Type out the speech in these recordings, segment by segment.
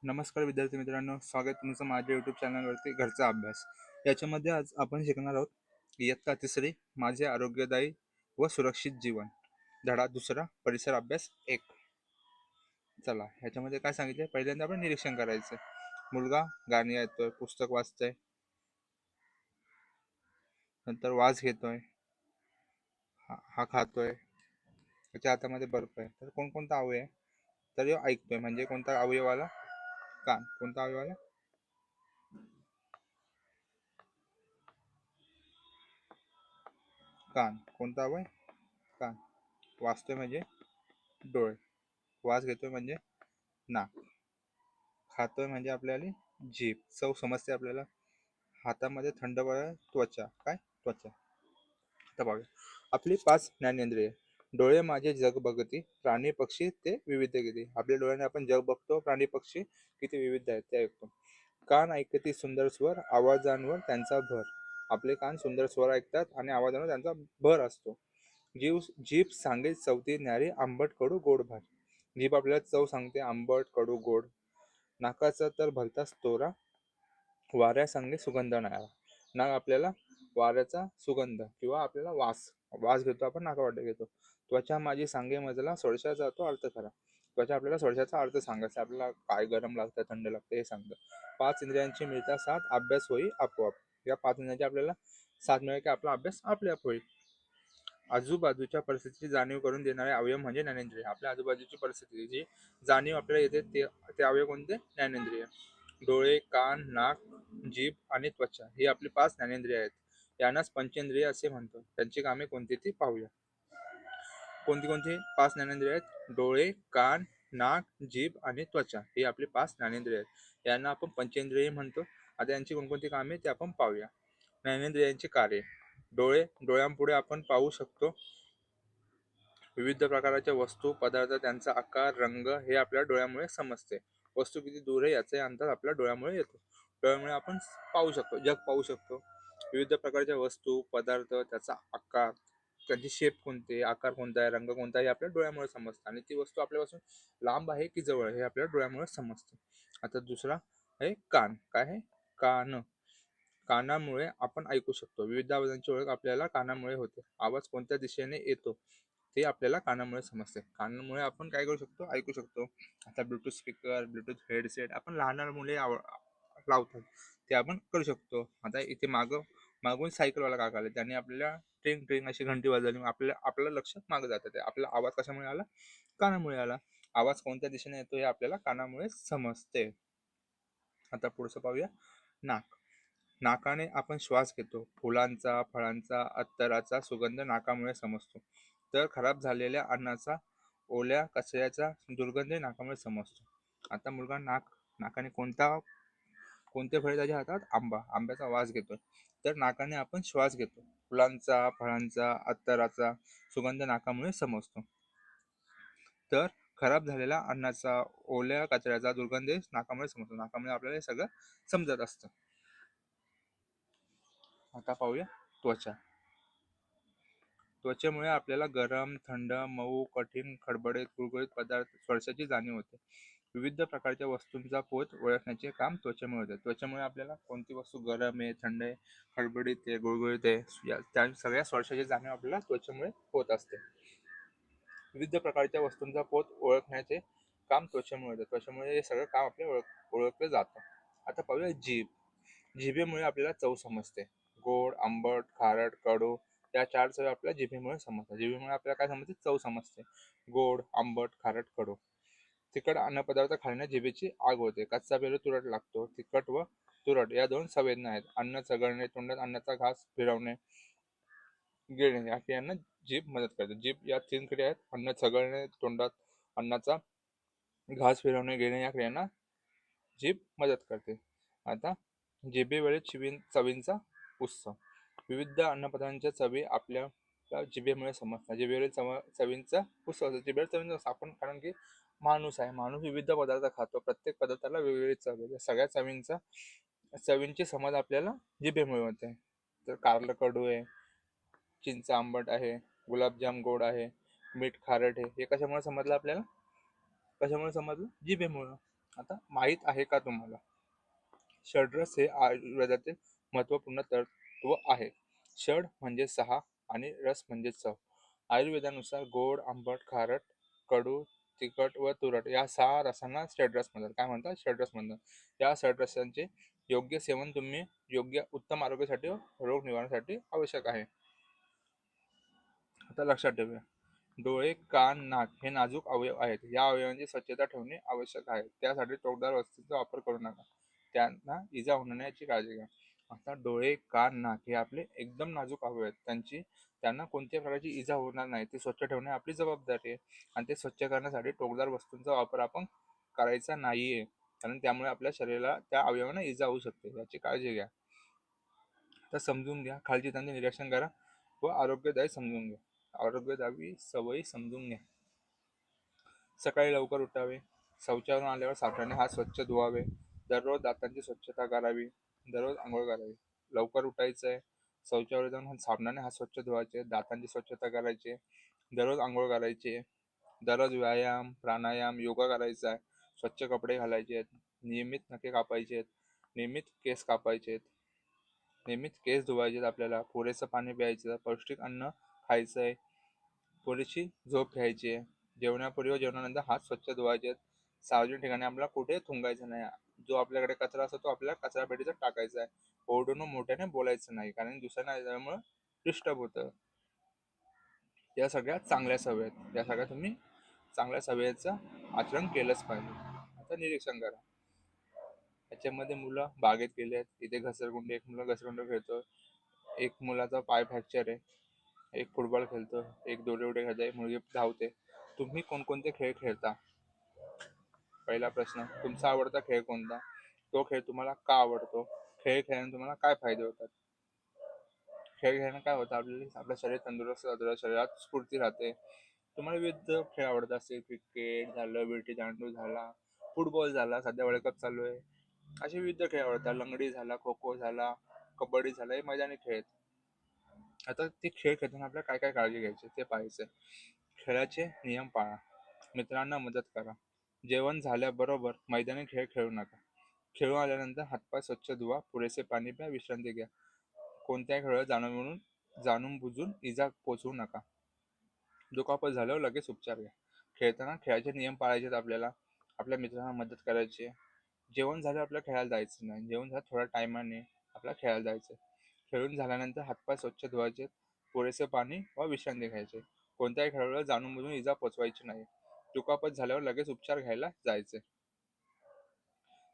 नमस्कार विद्यार्थी मित्रांनो, स्वागत तुमचं माझ्या यूट्यूब चॅनलवरती घरचा अभ्यास. याच्यामध्ये आज आपण शिकणार आहोत इयत्ता तिसरी माझे आरोग्यदायी व सुरक्षित जीवन, धडा दुसरा, परिसर अभ्यास 1. चला, ह्याच्यामध्ये काय सांगितलंय, पहिल्यांदा आपण निरीक्षण करायचं. मुलगा गाणी ऐकतोय, पुस्तक वाचतोय, नंतर वास घेतोय, हा खातोय, त्याच्या हातामध्ये बर्फ आहे. तर कोणकोणता अवयव आहे? तर ह्यो ऐकतोय म्हणजे कोणता अवयवाला? कान. कोणता अवयवाला? कान. कोणता अवयव? कान. वाचतोय म्हणजे डोळे. वास घेतोय म्हणजे नाक. खातोय म्हणजे आपल्याला जीभ. चव समजते आपल्याला. हातामध्ये थंड त्वचा. काय? त्वचा. आता बघा, आपली 5 ज्ञानेंद्रिय. डोळे माझे जग बघती, प्राणी पक्षी ते विविध किती. आपल्या डोळ्याने आपण जग बघतो, प्राणी पक्षी किती विविध आहेत ते ऐकतो. कान ऐकती सुंदर स्वर, आवाजांवर त्यांचा भर. आपले कान सुंदर स्वर ऐकतात आणि आवाजांवर त्यांचा भर असतो. जीभ सांगे चवती न्यारी, आंबट कडू गोड भात. जीभ आपल्याला चव सांगते, आंबट कडू गोड. नाकाचा तर भलताच तोरा, वाऱ्या सांगे सुगंध न्यारा. नाक आपल्याला वाऱ्याचा सुगंध किंवा आपल्याला वास वास घेतो, आपण नाकावाटे घेतो. त्वचा माझी सांगे मजला, सोडशाचा तो अर्थ खरा. त्वचा आपल्याला सोडशाचा अर्थ सांगायचा, आपल्याला काय गरम लागतं, थंड लागतं हे सांगतं. 5 इंद्रियांची मिळता साथ, अभ्यास होई आपोआप. या 5 इंद्रियांची आपल्याला साथ मिळेल की आपला अभ्यास आपल्या आप होईल. आजूबाजूच्या परिस्थितीची जाणीव करून देणारे अवयव म्हणजे ज्ञानेंद्रिय. आपल्या आजूबाजूची परिस्थितीची जाणीव आपल्याला येते ते अवयव कोणते? ज्ञानेंद्रिय. डोळे, कान, नाक, जीभ आणि त्वचा ही आपली 5 ज्ञानेंद्रिय आहेत. यांनाच पंचेंद्रिय असे म्हणतो. त्यांची कामे कोणती ती पाहूया. कोणती कोणती 5 ज्ञानेंद्रिय आहेत? डोळे, कान, नाक, जीभ आणि त्वचा ही आपली 5 ज्ञानेंद्रिय आहेत. यांना आपण पंचेंद्रिय म्हणतो. आता यांची कोणकोणती कामे ते आपण पाहूया. ज्ञानेंद्रियांची कार्य. डोळ्यांपुढे आपण पाहू शकतो विविध प्रकारच्या वस्तू, पदार्थ, त्यांचा आकार, रंग हे आपल्या डोळ्यामुळे समजते. वस्तू किती दूर आहे याचा अंदाज आपल्या डोळ्यामुळे येतो. डोळ्यामुळे आपण पाहू शकतो, जग पाहू शकतो. विविध प्रकारच्या वस्तू, पदार्थ, त्याचा आकार, त्यांची शेप कोणते, आकार कोणता आहे, रंग कोणता आहे हे आपल्या डोळ्यामुळे समजतं. आणि ती वस्तू आपल्यापासून लांब आहे की जवळ हे आपल्या डोळ्यामुळे समजतं. आता दुसरा आहे कान. काय आहे? कान. कानामुळे आपण ऐकू शकतो. विविध आवाजांची ओळख आपल्याला कानामुळे होते. आवाज कोणत्या दिशेने येतो ते आपल्याला कानामुळे समजते. कानामुळे आपण काय करू शकतो? ऐकू शकतो. आता ब्लूटूथ स्पीकर, ब्लूटूथ हेडसेट आपण लहान मुले लावतात, ते आपण करू शकतो. आता इथे मागून सायकलवाला काका आले, त्यांनी आपल्याला ट्रिंग ट्रिंग अशी घंटी वाजवली, आपलं लक्ष मागं जातं. ते आपला आवाज कशामुळे आला? कानामुळे आला. आवाज कोणत्या दिशेने येतो हे आपल्याला कानामुळे समजते. आता पुढचं पाहूया. नाक. नाकाने आपण श्वास घेतो. फुलांचा, फळांचा, अत्तराचा सुगंध नाकामुळे समजतो. तर खराब झालेल्या अन्नाचा, ओल्या कचऱ्याचा दुर्गंध नाकामुळे समजतो. आता मुलगा नाकाने कोणते फळे त्याच्या हातात? आंबा. आंब्याचा वास घेतोय. तर नाकाने आपण श्वास घेतो. फुलांचा, फळांचा, अत्तराचा सुगंध नाकामुळे समजतो. तर खराब झालेल्या अन्नाचा, ओल्या कचऱ्याचा दुर्गंध नाकामुळे समजतो. नाकामुळे आपल्याला हे सगळं समजत असतं. आता पाहूया त्वचा. त्वचेमुळे आपल्याला गरम, थंड, मऊ, कठीण, खडबडीत, गुळगुळीत पदार्थ स्पर्शाची जाणीव होते. विविध प्रकारच्या वस्तूंचा पोत ओळखण्याचे काम त्वचेमुळे होते. त्वचेमुळे आपल्याला कोणती वस्तू गरम आहे, थंड आहे, खडबडीत आहे, गुळगुळीत आहे, त्या सगळ्या स्पर्शाची जाणीव आपल्याला त्वचेमुळे होत असते. विविध प्रकारच्या वस्तूंचा पोत ओळखण्याचे काम त्वचेमुळे होते. त्वचेमुळे हे सगळं काम आपले ओळखलं जातं. आता पाहूया जीभ. जिभेमुळे आपल्याला चव समजते. गोड, आंबट, खारट, कडू या 4 चवी आपल्या जिभेमुळे समजतात. जिभेमुळे आपल्याला काय समजते? चव समजते. गोड, आंबट, खारट, कडू. तिखट अन्नपदार्थ खाण्याने जिभेची आग होते. कच्चा पेरू तुरट लागतो. तिखट व तुरट या 2 संवेदना आहेत. अन्न चघळणे, तोंडात अन्नाचा घास फिरवणे, गिळणे या क्रियांना जीभ मदत करते. जीभ या 3 क्रिया आहेत. अन्न चघळणे, तोंडात अन्नाचा घास फिरवणे, गिळणे या क्रियांना जीभ मदत करते. आता जिभेवरील चवींचा उत्सव. विविध अन्नपदार्थांच्या चवी आपल्या जिभेमुळे समजतात. जिभेवरील चवींचा उत्सव. जिभेवर चवींचा आपण, कारण की माणूस आहे, माणूस विविध पदार्थ खातो. प्रत्येक पदार्थाला वेगवेगळी चव आहे. सगळ्या चवींची समज आपल्याला जिभेमुळे होते. तर कारलं कडू आहे, चिंच आंबट आहे, गुलाबजाम गोड आहे, मीठ खारट आहे. हे कशामुळे समजलं आपल्याला? कशामुळे समजलं? जिभेमुळं. आता माहीत आहे का तुम्हाला, षड्रस हे आयुर्वेदातील महत्वपूर्ण तत्व आहे. षड म्हणजे 6 आणि रस म्हणजे चव. आयुर्वेदानुसार गोड, आंबट, खारट, कडू, तिखट व तुरट या 6 रसांना षड्रस म्हणतात. काय म्हणतात? षड्रस म्हणतात. या षड्रसांचे योग्य सेवन तुम्ही योग्य उत्तम आरोग्यासाठी व रोग निवारणासाठी आवश्यक आहे. आता लक्षात ठेवूया, डोळे, कान, नाक हे नाजूक अवयव आहेत. या अवयवांची स्वच्छता ठेवणे आवश्यक आहे. त्यासाठी टोकदार वस्तूंचा वापर करू नका. त्यांना इजा होणार याची काळजी घ्या. आता डोळे, कान, नाक हे आपले एकदम नाजूक अवयव आहेत. त्यांना कोणत्याही प्रकारची इजा होणार नाही. ते स्वच्छ ठेवणे आपली जबाबदारी आहे. आणि ते स्वच्छ करण्यासाठी टोकदार वस्तूंचा वापर आपण करायचा नाहीये, कारण त्यामुळे आपल्या शरीराला त्या अवयवांना इजा होऊ शकते. याची काळजी घ्या. तर समजून घ्या, खालची त्यांचे निरीक्षण करा व आरोग्यदायी समजून घ्या. आरोग्यदायी सवयी समजून घ्या. सकाळी लवकर उठावे, शौचावरून आल्यावर साबणाने हात स्वच्छ धुवावे, दररोज दातांची स्वच्छता करावी, दररोज आंघोळ करावी. लवकर उठायचं आहे, शौचावर जाऊन साबणाने हात स्वच्छ धुवायचे, दातांची स्वच्छता करायची, दररोज आंघोळ करायची, दररोज व्यायाम, प्राणायाम, योगा करायचा आहे, स्वच्छ कपडे घालायचे आहेत, नियमित नखे कापायचे आहेत, नियमित केस कापायचे आहेत, नियमित केस धुवायचे आहेत, आपल्याला पुरेसं पाणी प्यायचं, पौष्टिक अन्न खायचं आहे, पुरेशी झोप घ्यायची आहे, जेवणापूर्वी व जेवणानंतर हात स्वच्छ धुवायचे आहेत, सार्वजनिक ठिकाणी आपल्याला कुठे थुंकायचं नाही, जो आपल्याकडे कचरा असतो तो आपल्याला कचरा पेटीत टाकायचा आहे, ओरडून मोठ्याने बोलायचं नाही, कारण दुसऱ्यांना यामुळे डिस्टर्ब होतं. या सगळ्या चांगल्या सवयी आहेत. या सगळ्या तुम्ही चांगल्या सवयीचं आचरण केलंच पाहिजे. आता निरीक्षण करा, याच्यामध्ये मुलं बागेत गेले आहेत, इथे घसरगुंडी, एक मुलं घसरगुंडी खेळतोय, एक मुलाचा पाय फ्रॅक्चर आहे, एक फुटबॉल खेळतो, एक दोरे उड्या खेळतो, एक मुलगी धावते. तुम्ही कोणकोणते खेळ खेळता? पहिला प्रश्न, तुमचा आवडता खेळ कोणता? तो खेळ तुम्हाला का आवडतो? खेळ खेळल्याने तुम्हाला काय फायदे होतात? खेळ खेळण्याने काय होतं? आपलं शरीर तंदुरुस्त राहतं, शरीरात स्फूर्ती राहते. तुम्हाला विविध खेळ आवडत असतील, क्रिकेट झालं, विटी दांडू झाला, फुटबॉल झाला, सध्या वर्ल्ड कप चालू आहे, असे विविध खेळ आवडतात. लंगडी झाला, खो खो झाला, कबड्डी झाला, हे मैदानी खेळ आहेत. आता ते खेळ खेळताना आपल्याला काय काय काळजी घ्यायची ते पाहायचं. खेळाचे नियम पाळा, मित्रांना मदत करा, जेवण झाल्याबरोबर मैदानी खेळ खेळू नका, खेळून आल्यानंतर हातपाय स्वच्छ धुवा, पुरेसे पाणी प्या, विश्रांती घ्या, कोणत्याही खेळात जाणून बुजून इजा पोचवू नका, दुखापत झाल्यावर लगेच उपचार घ्या. खेळताना खेळाचे नियम पाळायचे आहेत आपल्याला, आपल्या मित्रांना मदत करायची, जेवण झालं आपल्याला खेळायला जायचं नाही, जेवण झालं थोड्या टायमाने आपल्याला खेळायला जायचं, खेळून झाल्यानंतर हातपाय स्वच्छ धुवायचे, पुरेसे पाणी व विश्रांती घ्यायचे, कोणत्याही खेळाडूला जाणून बुजून इजा पोचवायची नाही, दुखापत झाल्यावर लगेच उपचार घ्यायला जायचे.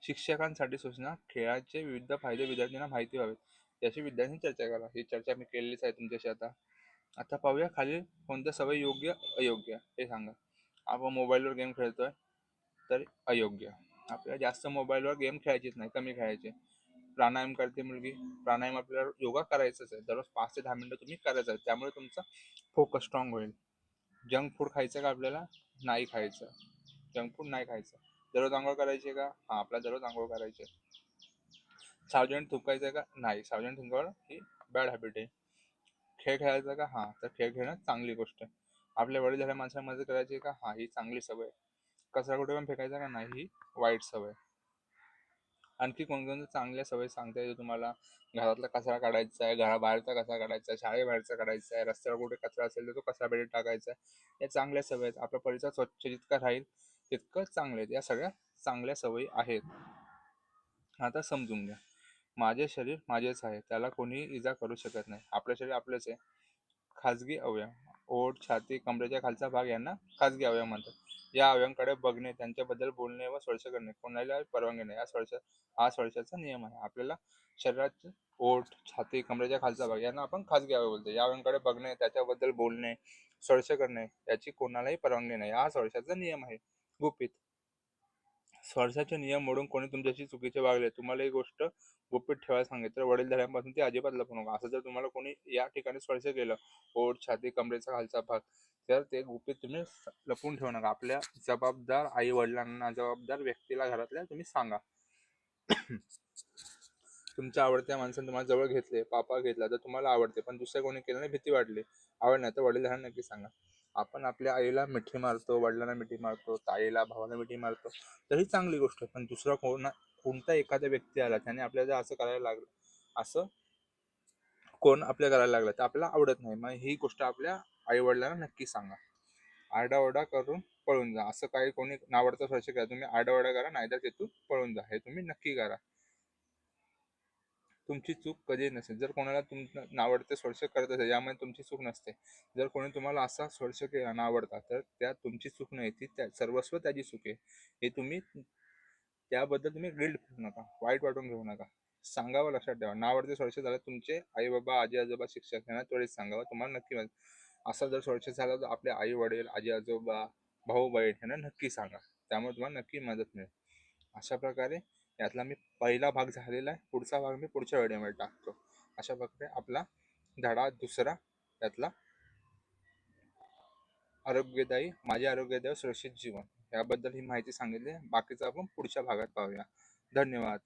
शिक्षकांसाठी सूचना, खेळाचे विविध फायदे विद्यार्थ्यांना माहिती व्हावेत याची विद्यार्थ्यांनी चर्चा करा. ही चर्चा मी केलेलीच आहे तुमच्याशी. आता पाहूया खाली कोणत्या सवय योग्य अयोग्य हे सांगा. आपण मोबाईलवर गेम खेळतोय तर अयोग्य, आपल्याला जास्त मोबाईलवर गेम खेळायचीच नाही, कमी खेळायचे. प्राणायाम करते मुलगी, प्राणायाम आपल्याला योगा करायचंच आहे, दररोज 5 ते 10 मिनिटं तुम्ही करायचं आहे, त्यामुळे तुमचा फोकस स्ट्रॉंग होईल. जंक फूड खायचं का आपल्याला? नाही खायचं, जंक फूड नाही खायचं. दररोज आंघोळ करायची का? हा, आपल्याला दररोज आंघोळ करायची. सार्वजनिक थुंकायचं का? नाही, सार्वजनिक थुंकावणं ही बॅड हॅबिट आहे. खेळ खेळायचा का? हा, तर खेळ खेळणं चांगली गोष्ट आहे. आपल्या वडीलधाऱ्या माणसांना मदत करायची का? हा, ही चांगली सवय. कचरा कुठे पण फेकायचा का? नाही, ही वाईट सवय. आणखी कोणकोणत्या चांगल्या सवयी सांगता येईल तुम्हाला? घरातला कचरा काढायचा आहे, घराबाहेरचा कचरा काढायचा आहे, शाळेबाहेरचा काढायचा आहे, रस्त्यावर कुठे कचरा असेल तर तो कचरा पेटीत टाकायचा आहे. या चांगल्या सवयी आहेत. आपला परिसर स्वच्छ जितका राहील तितकं चांगले आहेत. या सगळ्या चांगल्या सवयी आहेत. आता समजून घ्या, माझे शरीर माझेच आहे, त्याला कोणीही इजा करू शकत नाही. आपलं शरीर आपलंच आहे. खाजगी अवयव, ओठ, छाती, कमरेच्या खालचा भाग यांना खाजगी अवयव म्हणतात. या अवयवांकडे बघणे, त्यांच्याबद्दल बोलणे व स्पर्श करणे कोणाला परवानगी नाही. हा स्पर्शाचा नियम आहे. आपल्याला शरीराचे ओठ, छाती, कमरेच्या खालचा भाग यांना आपण खाजगी अवयव बोलतो. या अवयवांकडे बघणे, त्याच्याबद्दल बोलणे, स्पर्श करणे याची कोणालाही परवानगी नाही. हा स्पर्शाचा नियम आहे. गुपित, स्पर्शाचे नियम मोडून कोणी तुमच्याशी चुकीचे वागले, तुम्हाला ही गोष्ट गुपित ठेवायला सांगितलं, वडीलधाऱ्यांपासून ती अजिबात लपवू नका. असं जर तुम्हाला कोणी या ठिकाणी स्पर्श केलं, ओठ, छाती, कमरेचा खालचा भाग, तर ते गुपित तुम्ही लपवून ठेवू नका. आपल्या जबाबदार आई वडिलांना, जबाबदार व्यक्तीला घरातल्या तुम्ही सांगा. तुमच्या आवडत्या माणसाने तुम्हाला जवळ घेतले, पापा घेतला तर तुम्हाला आवडते, पण दुसऱ्या कोणी केलं नाही, भीती वाटली, आवड नाही, तर वडीलधाऱ्यांना नक्की सांगा. आपण आपल्या आईला मिठी मारतो, वडिलांना मिठी मारतो, ताईला भावाला मिठी मारतो, तर ही चांगली गोष्ट आहे. पण दुसरा कोणता एखादा व्यक्ती आला त्याने आपल्याला जर असं करायला लागलं, असं कोण आपल्या करायला लागलं, तर आपल्याला आवडत नाही. मग ही गोष्ट आपल्या आई वडिलांना नक्की सांगा. आरडाओरडा करून पळून जा. असं काही कोणी नावडतं स्पर्श करा, तुम्ही आरडाओरडा करा, नाहीतर तिथून पळून जा. हे तुम्ही नक्की करा. तुमची चूक कधी नसेल. जर कोणाला तुमचं नावडते स्पर्श करत असेल, यामुळे तुमची चूक नसते. जर कोणी तुम्हाला असा स्पर्श केला नावडता, तर त्यात तुमची चूक नाही, ती त्या सर्वस्व त्याची चूक आहे. हे तुम्ही त्याबद्दल तुम्ही गिल्ट करू नका, वाईट वाटून घेऊ नका. सांगावं, लक्षात ठेवा. नावडते स्पर्श झाला तुमचे आई बाबा, आजी आजोबा, शिक्षक यांना त्वरित सांगावं, तुम्हाला नक्की मदत. असा जर स्पर्श झाला तर आपले आई वडील, आजी आजोबा, भाऊ बहीण यांना नक्की सांगा, त्यामुळे तुम्हाला नक्की मदत मिळेल. अशा प्रकारे यातला मी पहिला भाग झालेला आहे. पुढचा भाग मी पुढच्या व्हिडिओमध्ये टाकतो. अशा प्रकारे आपला धडा दुसरा यातला आरोग्यदायी, माझे आरोग्यदायी सुरक्षित जीवन याबद्दल ही माहिती सांगितली. बाकीचं आपण पुढच्या भागात पाहूया. धन्यवाद.